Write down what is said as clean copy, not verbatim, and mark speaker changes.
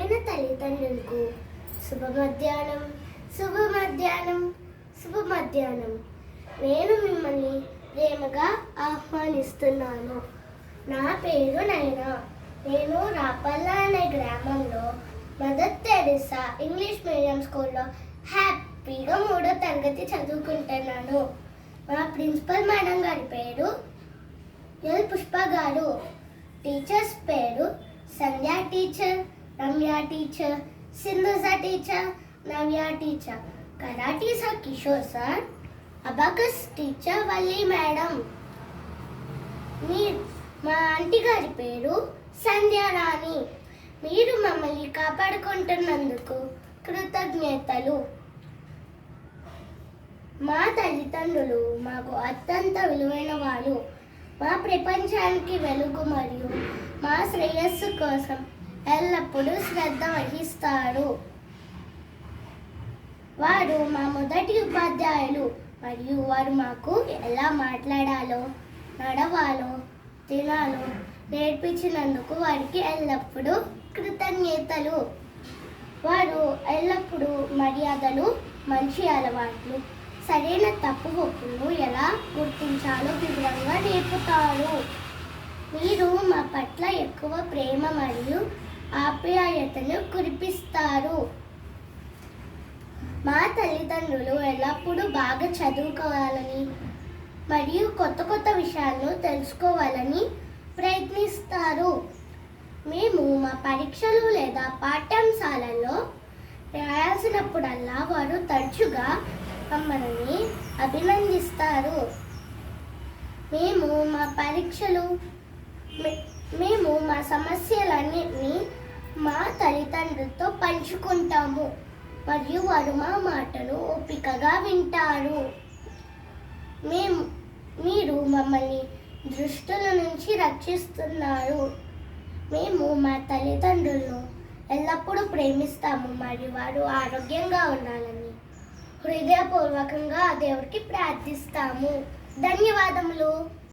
Speaker 1: ప్రియమైన తల్లిదండ్రులకు శుభ మధ్యాహ్నం, శుభ మధ్యాహ్నం, శుభ మధ్యాహ్నం. నేను మిమ్మల్ని ప్రేమగా ఆహ్వానిస్తున్నాను. నా పేరు నయనా. నేను రాపల్ల అనే గ్రామంలో మదర్ తెరెసా ఇంగ్లీష్ మీడియం స్కూల్లో హ్యాపీగా 3వ తరగతి చదువుకుంటున్నాను. మా ప్రిన్సిపల్ మేడం గారి పేరు ఎల్ పుష్ప గారు. టీచర్స్ పేరు Sandhya teacher, Ramya teacher, Sindhuja teacher, Navya teacher, karate sir Kishore sir, abacus teacher Valli madam. మా ఆంటీ గారి పేరు సంధ్యారాణి. మీరు మమ్మల్ని కాపాడుకుంటున్నందుకు కృతజ్ఞతలు. మా తల్లిదండ్రులు మాకు అత్యంత విలువైన వారు. మా ప్రపంచానికి వెలుగు మరియు మా శ్రేయస్సు కోసం ఎల్లప్పుడూ శ్రద్ధ వహిస్తారు. వారు మా మొదటి ఉపాధ్యాయులు మరియు వారు మాకు ఎలా మాట్లాడాలో, నడవాలో, తినాలో నేర్పించినందుకు వారికి ఎల్లప్పుడూ కృతజ్ఞతలు. వారు ఎల్లప్పుడూ మర్యాదలు, మంచి అలవాట్లు, సరైన తప్పు ఒప్పులు ఎలా గుర్తించాలో వివరంగా నేర్పుతారు. మీరు మా పట్ల ఎక్కువ ప్రేమ మరియు ఆప్యాయతను కురిపిస్తారు. మా తల్లిదండ్రులు ఎల్లప్పుడూ బాగా చదువుకోవాలని మరియు కొత్త కొత్త విషయాలను తెలుసుకోవాలని ప్రయత్నిస్తారు. మేము మా పరీక్షలు లేదా పాఠ్యాంశాలలో రాయాల్సినప్పుడల్లా వారు తరచుగా మమ్మల్ని అభినందిస్తారు. మేము మా సమస్యలన్నింటినీ మా తల్లిదండ్రులతో పంచుకుంటాము మరియు వారు మా మాటను ఓపికగా వింటారు. మీరు మమ్మల్ని దుష్టుల నుంచి రక్షిస్తున్నారు. మేము మా తల్లిదండ్రులను ఎల్లప్పుడూ ప్రేమిస్తాము మరియు వారు ఆరోగ్యంగా ఉండాలని హృదయపూర్వకంగా దేవుడికి ప్రార్థిస్తాము. ధన్యవాదములు.